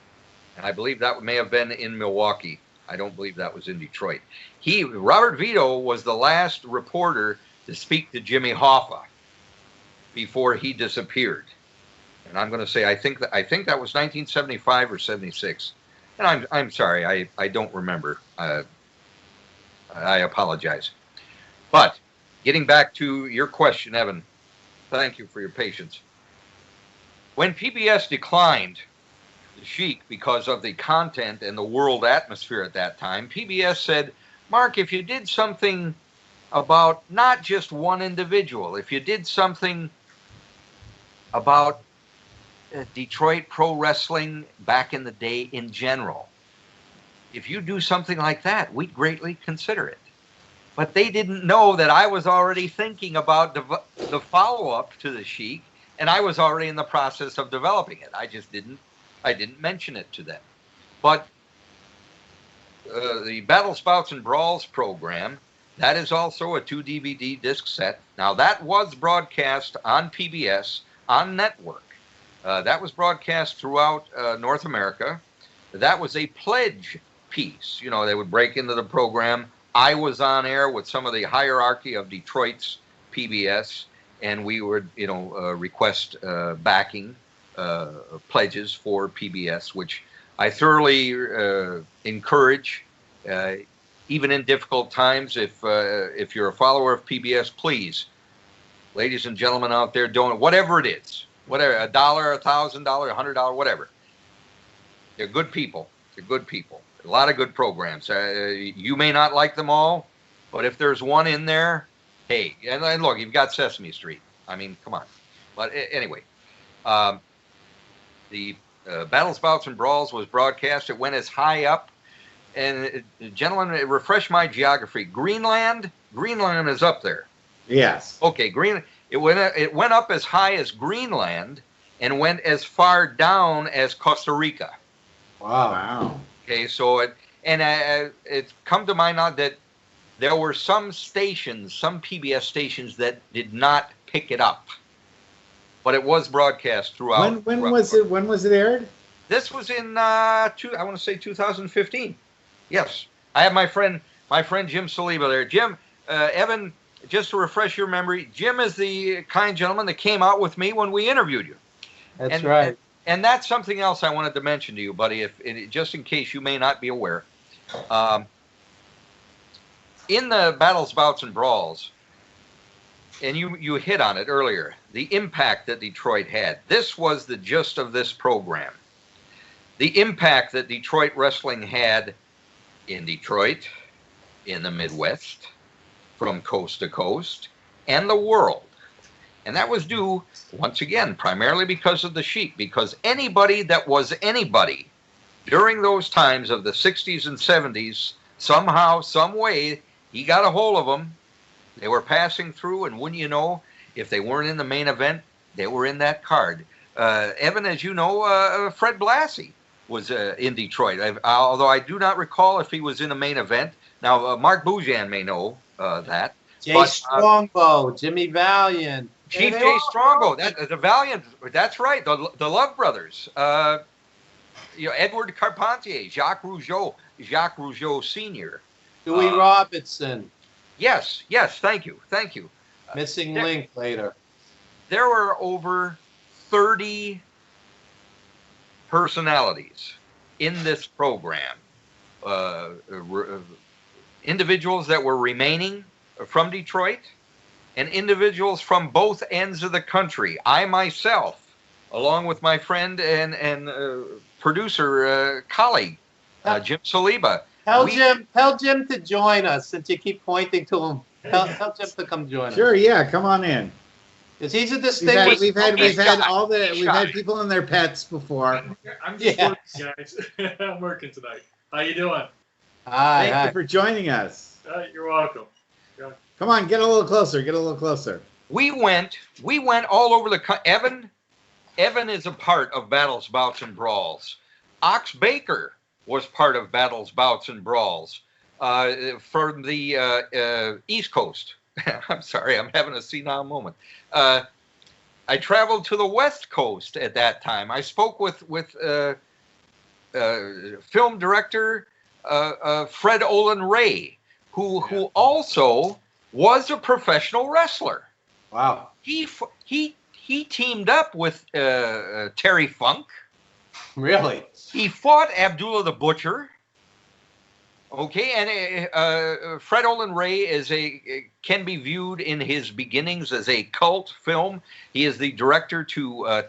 And I believe that may have been in Milwaukee. I don't believe that was in Detroit. Robert Vito was the last reporter to speak to Jimmy Hoffa before he disappeared. And I'm going to say, I think that was 1975 or 76. And I'm sorry, I don't remember. I apologize. But getting back to your question, Evan, thank you for your patience. When PBS declined the Sheik because of the content and the world atmosphere at that time, PBS said, Mark, if you did something about not just one individual, if you did something about Detroit pro wrestling back in the day in general, if you do something like that, we'd greatly consider it. But they didn't know that I was already thinking about the follow-up to the Sheik, and I was already in the process of developing it. I didn't mention it to them. But the Battle Spouts and Brawls program, that is also a 2 DVD disc set. Now, that was broadcast on PBS, on network. That was broadcast throughout North America. That was a pledge piece. You know, they would break into the program. I was on air with some of the hierarchy of Detroit's PBS, and we would, request backing pledges for PBS, which I thoroughly encourage, even in difficult times. If you're a follower of PBS, please, ladies and gentlemen out there, don't, whatever it is, whatever, $1, $1,000, $100, whatever. They're good people. They're good people. A lot of good programs. You may not like them all, but if there's one in there, hey, and look, you've got Sesame Street. I mean, come on. But anyway, the Battle Spouts and Brawls was broadcast. It went as high up. And gentlemen, refresh my geography. Greenland is up there. Yes. Okay, it went up as high as Greenland and went as far down as Costa Rica. Wow. Okay, so it's come to my knowledge that there were some stations, some PBS stations that did not pick it up, but it was broadcast throughout. When was it aired? This was in I want to say 2015. Yes, I have my friend Jim Saliba there. Jim, Evan, just to refresh your memory, Jim is the kind gentleman that came out with me when we interviewed you. That's right. And that's something else I wanted to mention to you, buddy, just in case you may not be aware. In the Battles, Bouts, and Brawls, and you hit on it earlier, the impact that Detroit had. This was the gist of this program. The impact that Detroit wrestling had in Detroit, in the Midwest, from coast to coast, and the world. And that was due, once again, primarily because of the Sheik, because anybody that was anybody during those times of the 60s and 70s, somehow, some way, he got a hold of them. They were passing through, and wouldn't you know, if they weren't in the main event, they were in that card. Evan, as you know, Fred Blassie was in Detroit, although I do not recall if he was in the main event. Now, Mark Boujan may know that. Jay Strongbow, Jimmy Valiant. Chief Jay Strongbow, the Valiant, that's right, the Love Brothers. Edward Carpentier, Jacques Rougeau Sr. Dewey Robertson. Yes, thank you. Missing link later. There were over 30 personalities in this program. Individuals that were remaining from Detroit, and individuals from both ends of the country. I myself, along with my friend and producer colleague, Jim Saliba. Tell Jim to join us, since you keep pointing to him. Tell Jim to come join us. Sure, yeah, come on in. Because he's a distinguished. We've had people and their pets before. I'm just working, guys. I'm working tonight. How you doing? Thank you for joining us. You're welcome. Come on, get a little closer. We went all over the country. Evan is a part of Battles, Bouts, and Brawls. Ox Baker was part of Battles, Bouts, and Brawls from the East Coast. I'm sorry, I'm having a senile moment. I traveled to the West Coast at that time. I spoke with film director Fred Olin Ray, who also was a professional wrestler. Wow. He teamed up with Terry Funk Really? He fought Abdullah the Butcher. Okay, and Fred Olen Ray can be viewed in his beginnings as a cult film. He is the director to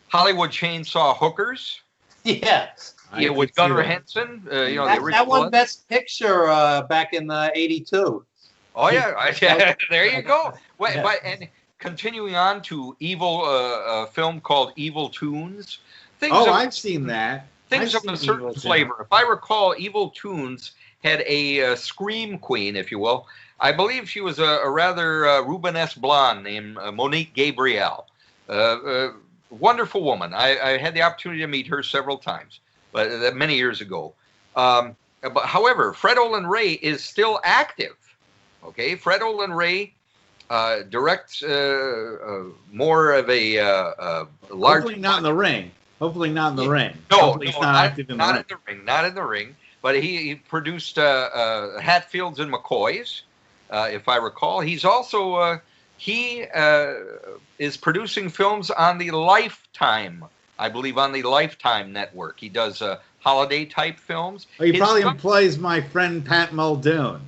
Hollywood Chainsaw Hookers. Yeah. Yeah, with Gunnar Henson. The original that won one. Best Picture back in '82. Oh yeah, there you go. Yeah. But and continuing on to a film called Evil Tunes. I've seen that. Things of a certain flavor. If I recall, Evil Tunes had a scream queen, if you will. I believe she was a rather Rubenesque blonde named Monique Gabriel. Wonderful woman. I had the opportunity to meet her several times, but many years ago. But however, Fred Olen Ray is still active. Okay, Fred Olen Ray directs more of a large. Hopefully not in the ring. Hopefully not in the ring. No, Hopefully not active in the ring. Not in the ring. But he produced Hatfields and McCoys, if I recall. He's also he is producing films on the Lifetime, I believe, on the Lifetime network. He does holiday type films. He probably employs my friend Pat Muldoon.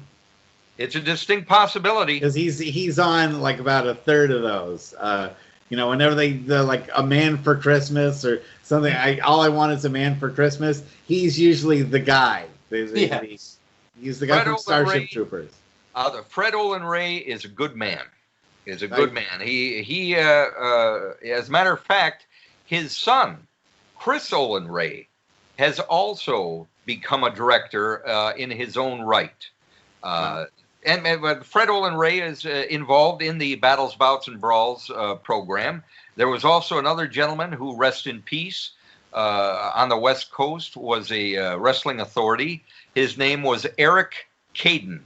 It's a distinct possibility because he's on like about a third of those. Whenever they're like A Man for Christmas or something, all I want is a Man for Christmas. He's usually the guy. He's the guy from Starship Troopers. Fred Olen Ray is a good man. He, as a matter of fact, his son, Chris Olen Ray, has also become a director in his own right. And Fred Olen Ray is involved in the Battles, Bouts, and Brawls program. There was also another gentleman who, rest in peace, on the West Coast, was a wrestling authority. His name was Eric Caden.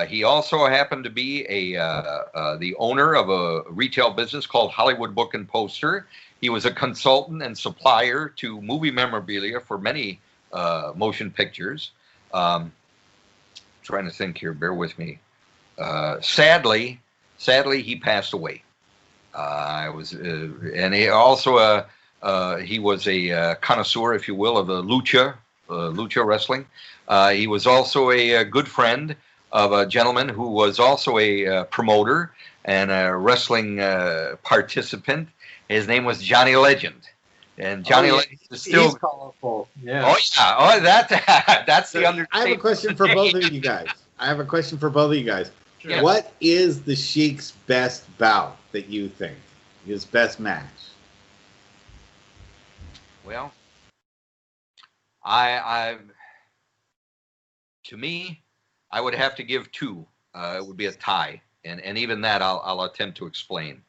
He also happened to be the owner of a retail business called Hollywood Book and Poster. He was a consultant and supplier to movie memorabilia for many motion pictures. Trying to think here, bear with me. Sadly, he passed away. And he also he was a connoisseur, if you will, of the lucha wrestling. He was also a good friend of a gentleman who was also a promoter and a wrestling participant. His name was Johnny Legend. And Johnny Legend is still colorful. Yeah. Oh yeah. Oh, that's the understatement. I have a question for both of you guys. Sure. What is the Sheik's best bout that you think? His best match? Well, to me, I would have to give two. It would be a tie, and even that I'll attempt to explain.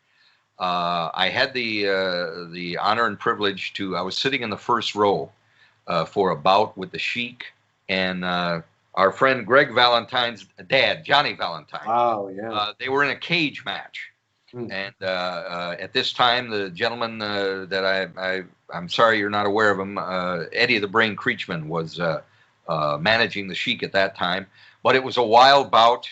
I had the honor and privilege I was sitting in the first row for a bout with the Sheik and our friend Greg Valentine's dad, Johnny Valentine. Oh, yeah. They were in a cage match. And at this time, the gentleman that I'm sorry you're not aware of him, Eddie the Brain Creechman, was managing the Sheik at that time. But it was a wild bout.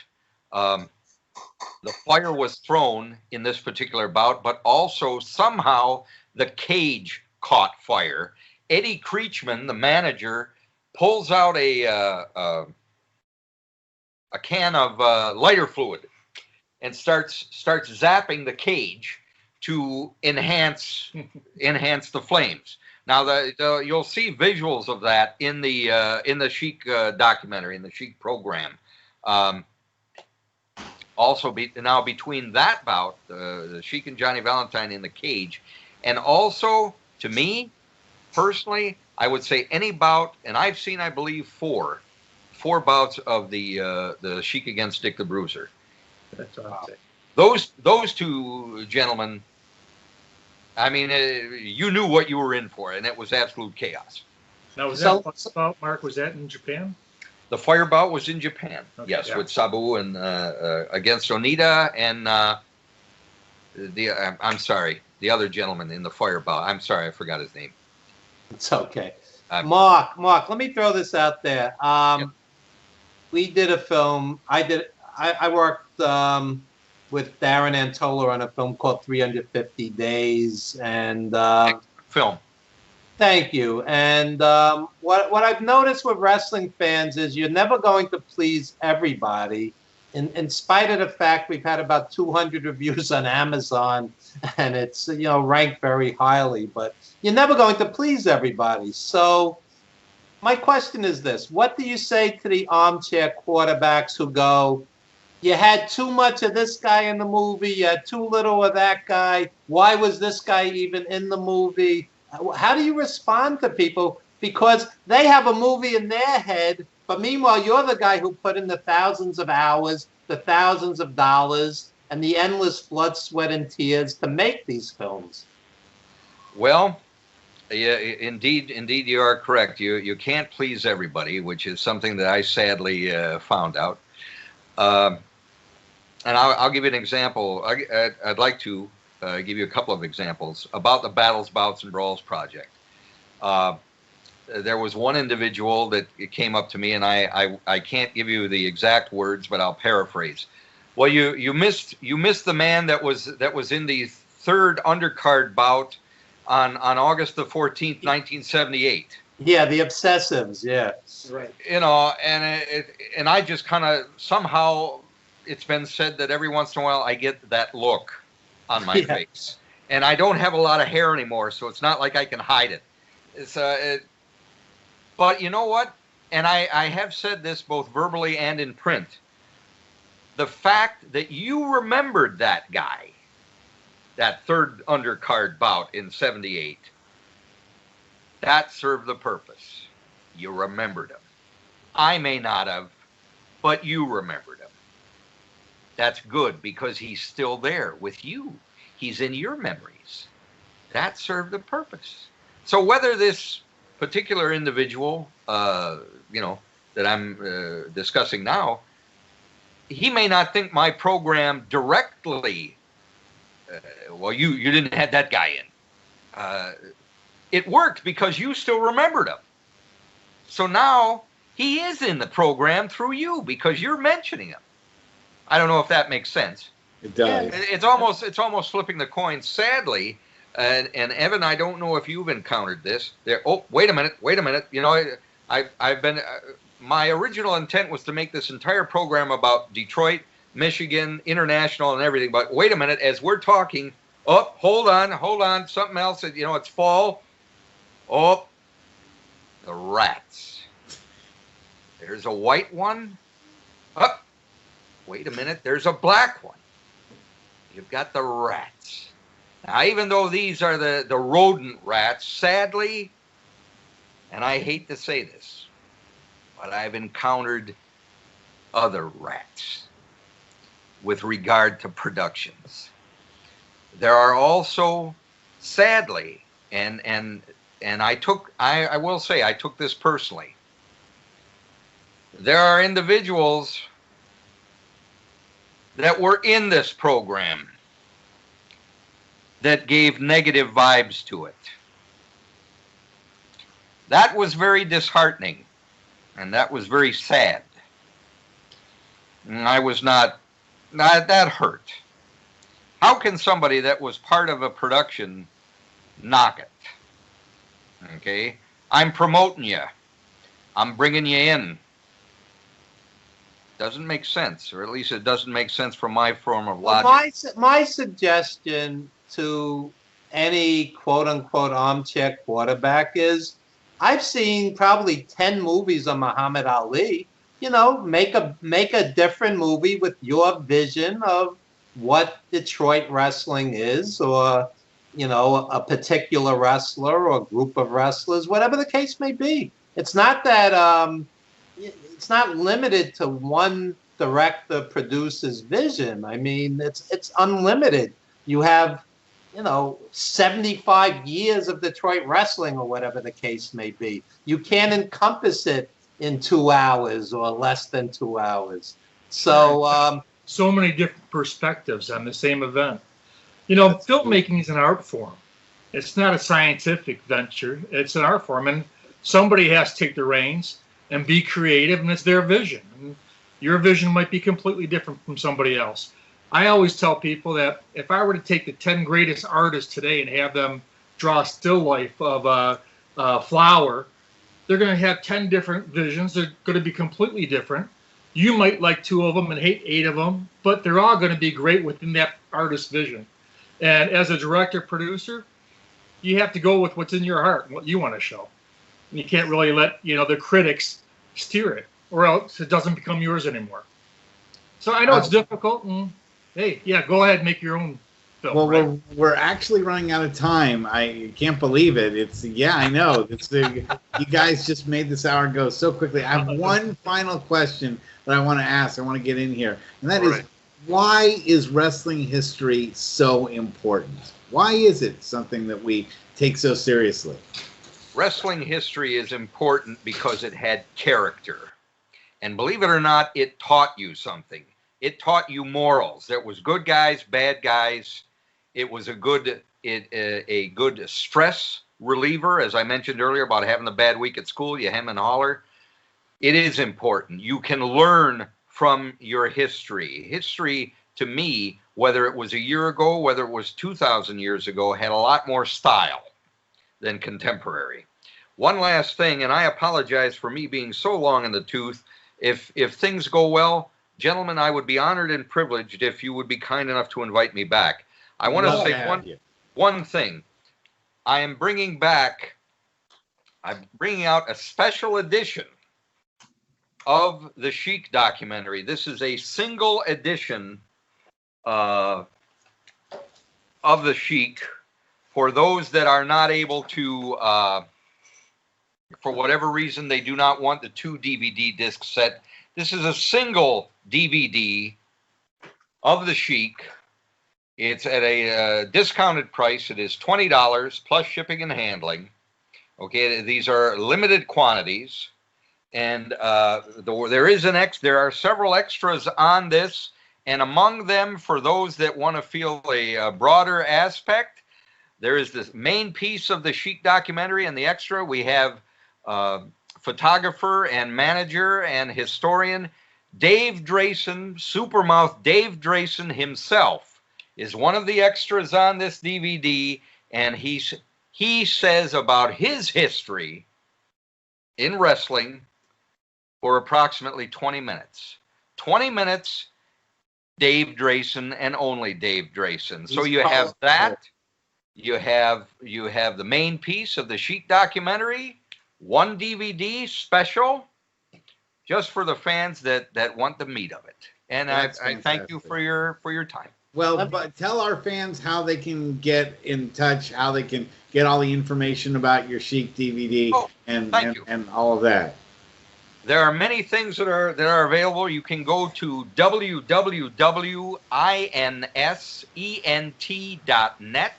The fire was thrown in this particular bout, but also somehow the cage caught fire. Eddie Creechman, the manager, pulls out a can of lighter fluid and starts zapping the cage to enhance the flames. Now you'll see visuals of that in the Sheik documentary, in the Sheik program. Also, between that bout, the Sheik and Johnny Valentine in the cage, and also, to me, personally, I would say any bout, and I've seen, I believe, four bouts of the Sheik against Dick the Bruiser. That's what I'm saying. Those two gentlemen, I mean, you knew what you were in for, and it was absolute chaos. Now, was that bout, Mark, was that in Japan? The fire bout was in Japan, okay, yes, yeah. With Sabu and against Onita and I'm sorry, the other gentleman in the fire bout. I'm sorry, I forgot his name. It's okay. Mark, let me throw this out there. Yep. We did a film. I worked with Darren Antola on a film called 350 Days, and film. Thank you. And what I've noticed with wrestling fans is you're never going to please everybody. In spite of the fact we've had about 200 reviews on Amazon, and it's ranked very highly, but you're never going to please everybody. So my question is this: what do you say to the armchair quarterbacks who go, "You had too much of this guy in the movie, you had too little of that guy. Why was this guy even in the movie?" How do you respond to people? Because they have a movie in their head, but meanwhile, you're the guy who put in the thousands of hours, the thousands of dollars, and the endless blood, sweat, and tears to make these films. Well, yeah, indeed, you are correct. You can't please everybody, which is something that I sadly found out. And I'll give you an example. I'd like to give you a couple of examples about the Battles, Bouts, and Brawls project. There was one individual that came up to me, and I can't give you the exact words, but I'll paraphrase. Well, you missed the man that was in the third undercard bout on August the 14th, 1978. Yeah, the obsessives. Yeah, Right. And I just kind of somehow, it's been said that every once in a while I get that look on my face, and I don't have a lot of hair anymore, so it's not like I can hide it. But you know what? And I have said this both verbally and in print. The fact that you remembered that guy, that third undercard bout in 78, that served the purpose. You remembered him. I may not have, but you remembered him. That's good because he's still there with you. He's in your memories. That served the purpose. So whether this particular individual, that I'm discussing now, he may not think my program directly, well, you didn't have that guy in. It worked because you still remembered him. So now he is in the program through you because you're mentioning him. I don't know if that makes sense. It does. It's almost flipping the coin. Sadly, and Evan, I don't know if you've encountered this. There. Oh, wait a minute. I've been. My original intent was to make this entire program about Detroit, Michigan, international, and everything. But wait a minute, as we're talking. Oh, hold on. Something else. It's fall. Oh, the rats. There's a white one. Oh, wait a minute. There's a black one. You've got the rats. Now, even though these are the rodent rats, sadly, and I hate to say this, but I've encountered other rats with regard to productions. There are also, sadly, and I will say I took this personally. There are individuals that were in this program that gave negative vibes to it. That was very disheartening, and that was very sad. And I was not that hurt. How can somebody that was part of a production knock it? Okay? I'm promoting you. I'm bringing you in. Doesn't make sense, or at least it doesn't make sense from my form of logic. Well, my suggestion to any quote-unquote armchair quarterback is, I've seen probably 10 movies on Muhammad Ali. Make a different movie with your vision of what Detroit wrestling is, or a particular wrestler or group of wrestlers, whatever the case may be. It's not that it's not limited to one director producer's vision. I mean, it's unlimited. You have 75 years of Detroit wrestling, or whatever the case may be. You can't encompass it in 2 hours or less than 2 hours. So so many different perspectives on the same event. Filmmaking is an art form. It's not a scientific venture. It's an art form, and somebody has to take the reins and be creative, and it's their vision. And your vision might be completely different from somebody else. I always tell people that if I were to take the 10 greatest artists today and have them draw a still life of a flower. They're going to have 10 different visions. They're going to be completely different. You might like 2 of them and hate 8 of them, but they're all going to be great within that artist's vision. And as a director producer, you have to go with what's in your heart and what you want to show. You can't really let the critics steer it, or else it doesn't become yours anymore. So I know it's difficult. And hey, yeah, go ahead and make your own film. Well, right? we're actually running out of time. I can't believe it. I know. You guys just made this hour go so quickly. I have one final question that I want to ask. I want to get in here, and that is, why is wrestling history so important? Why is it something that we take so seriously? Wrestling history is important because it had character. And believe it or not, it taught you something. It taught you morals. There was good guys, bad guys. It was a good stress reliever, as I mentioned earlier about having a bad week at school, you hem and holler. It is important. You can learn from your history. History, to me, whether it was a year ago, whether it was 2,000 years ago, had a lot more style than contemporary. One last thing, and I apologize for me being so long in the tooth. If things go well, gentlemen, I would be honored and privileged if you would be kind enough to invite me back. I want to say one thing. I'm bringing out a special edition of the Sheik documentary. This is a single edition of the Sheik for those that are not able to, for whatever reason, they do not want the 2 DVD disc set. This is a single DVD of the Sheik. It's at a discounted price. It is $20 plus shipping and handling. Okay, these are limited quantities, and there are several extras on this, and among them, for those that want to feel a broader aspect, there is this main piece of the Sheik documentary, and the extra we have photographer and manager and historian Dave Drayson, Supermouth Dave Drayson himself, is one of the extras on this DVD, and he says about his history in wrestling for approximately 20 minutes. 20 minutes, Dave Drayson and only Dave Drayson. So you have that. You have the main piece of the Sheik documentary, 1 DVD special, just for the fans that want the meat of it. And I thank you for your time. Well, but tell our fans how they can get in touch, how they can get all the information about your Sheik DVD and all of that. There are many things that are available. You can go to www.insent.net.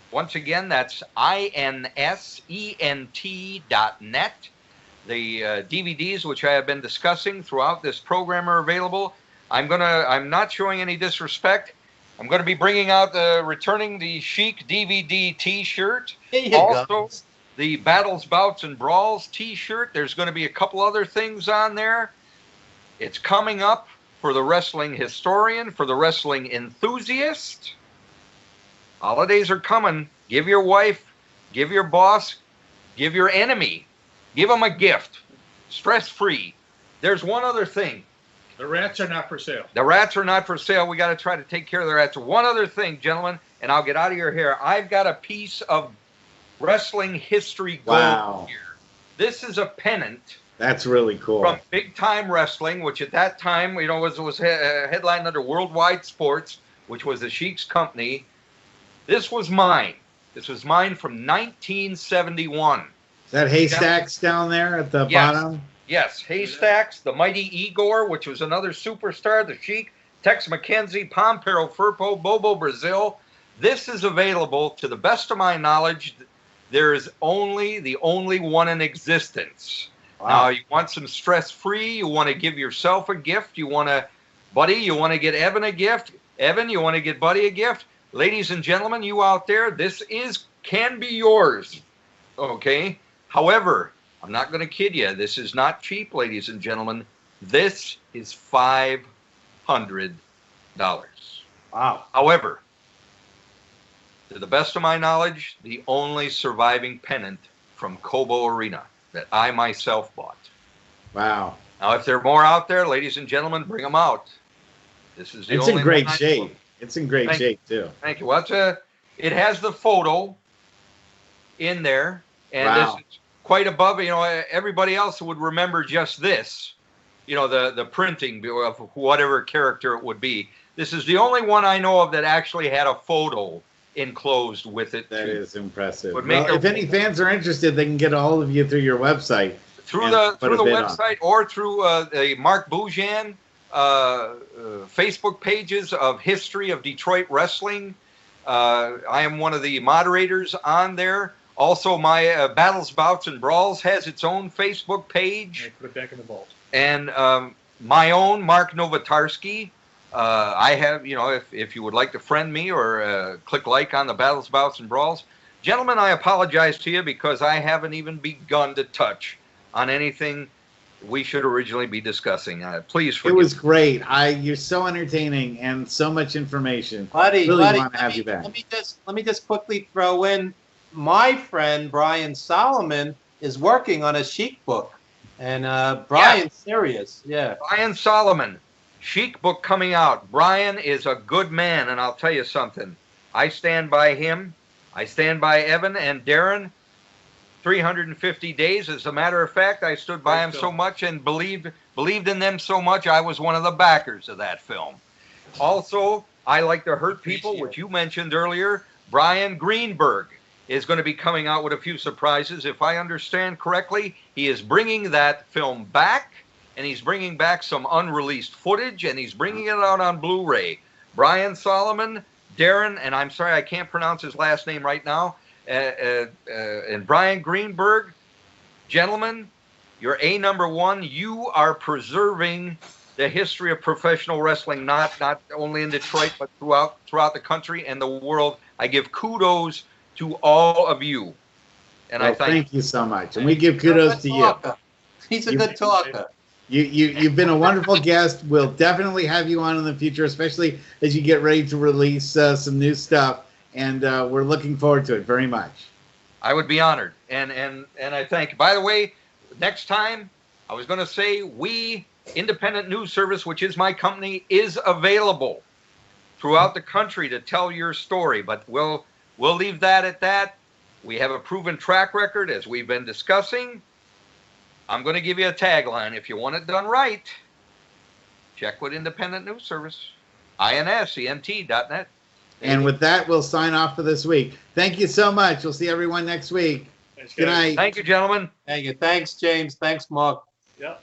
Once again, that's insent.net. The DVDs, which I have been discussing throughout this program, are available. I'm not showing any disrespect. I'm going to be bringing out returning the Sheik DVD T-shirt. Also, the Battles, Bouts, and Brawls T-shirt. There's going to be a couple other things on there. It's coming up for the wrestling historian, for the wrestling enthusiast. Holidays are coming. Give your wife, give your boss, give your enemy, give them a gift. Stress-free. There's one other thing. The rats are not for sale. The rats are not for sale. We got to try to take care of the rats. One other thing, gentlemen, and I'll get out of your hair. I've got a piece of wrestling history gold here. This is a pennant. That's really cool. From Big Time Wrestling, which at that time, was headlined under Worldwide Sports, which was the Sheik's company. This was mine. This was mine from 1971. Is that Haystacks down there at the bottom? Yes, Haystacks, the Mighty Igor, which was another superstar, the Sheik, Tex McKenzie, Pompero Firpo, Bobo Brazil. This is available, to the best of my knowledge. There is the only one in existence. Wow. Now, you want some stress-free, you want to give yourself a gift, you want to get Evan a gift. Evan, you want to get Buddy a gift. Ladies and gentlemen, you out there, this can be yours. Okay? However, I'm not going to kid you. This is not cheap, ladies and gentlemen. This is $500. Wow. However, to the best of my knowledge, the only surviving pennant from Cobo Arena that I myself bought. Wow. Now, if there are more out there, ladies and gentlemen, bring them out. This is the It's only in great one I shape. know. It's in great shape, too. Thank you. Well, it has the photo in there, and Wow. this is quite above. Everybody else would remember just this, the printing of whatever character it would be. This is the only one I know of that actually had a photo enclosed with it. That is impressive. Would Well, make if any fans are interested, they can get a hold of you through your website. through the website or through the Mark Boujan Facebook pages of History of Detroit Wrestling. I am one of the moderators on there. Also, my Battles, Bouts, and Brawls has its own Facebook page. Put it back in the vault. And my own, Mark Nowotarski. I have, if you would like to friend me or click like on the Battles, Bouts, and Brawls. Gentlemen, I apologize to you because I haven't even begun to touch on anything we should originally be discussing. Please forgive me. It was great. You're so entertaining and so much information. Buddy, Really want to have you back. Let me just quickly throw in, my friend Brian Solomon is working on a Sheik book, and Brian's serious. Yeah. Brian Solomon, Sheik book coming out. Brian is a good man, and I'll tell you something. I stand by him. I stand by Evan and Darren. 350 days. As a matter of fact, I stood by him so much and believed in them so much, I was one of the backers of that film. Also, I Like to Hurt People, which you mentioned earlier. Brian Greenberg is going to be coming out with a few surprises. If I understand correctly, he is bringing that film back, and he's bringing back some unreleased footage, and he's bringing it out on Blu-ray. Brian Solomon, Darren, and I'm sorry I can't pronounce his last name right now, and Brian Greenberg, gentlemen, you're number one. You are preserving the history of professional wrestling, not only in Detroit, but throughout the country and the world. I give kudos to all of you. And I thank you so much. And we give kudos to you. He's a good talker. You've been a wonderful guest. We'll definitely have you on in the future, especially as you get ready to release some new stuff. And we're looking forward to it very much. I would be honored, and I thank you. By the way, next time I was going to say Independent News Service, which is my company, is available throughout the country to tell your story. But we'll leave that at that. We have a proven track record, as we've been discussing. I'm going to give you a tagline. If you want it done right, check with Independent News Service, inscmt.net. And with that, we'll sign off for this week. Thank you so much. We'll see everyone next week. Good night. Thank you, gentlemen. Thank you. Thanks, James. Thanks, Mark. Yeah.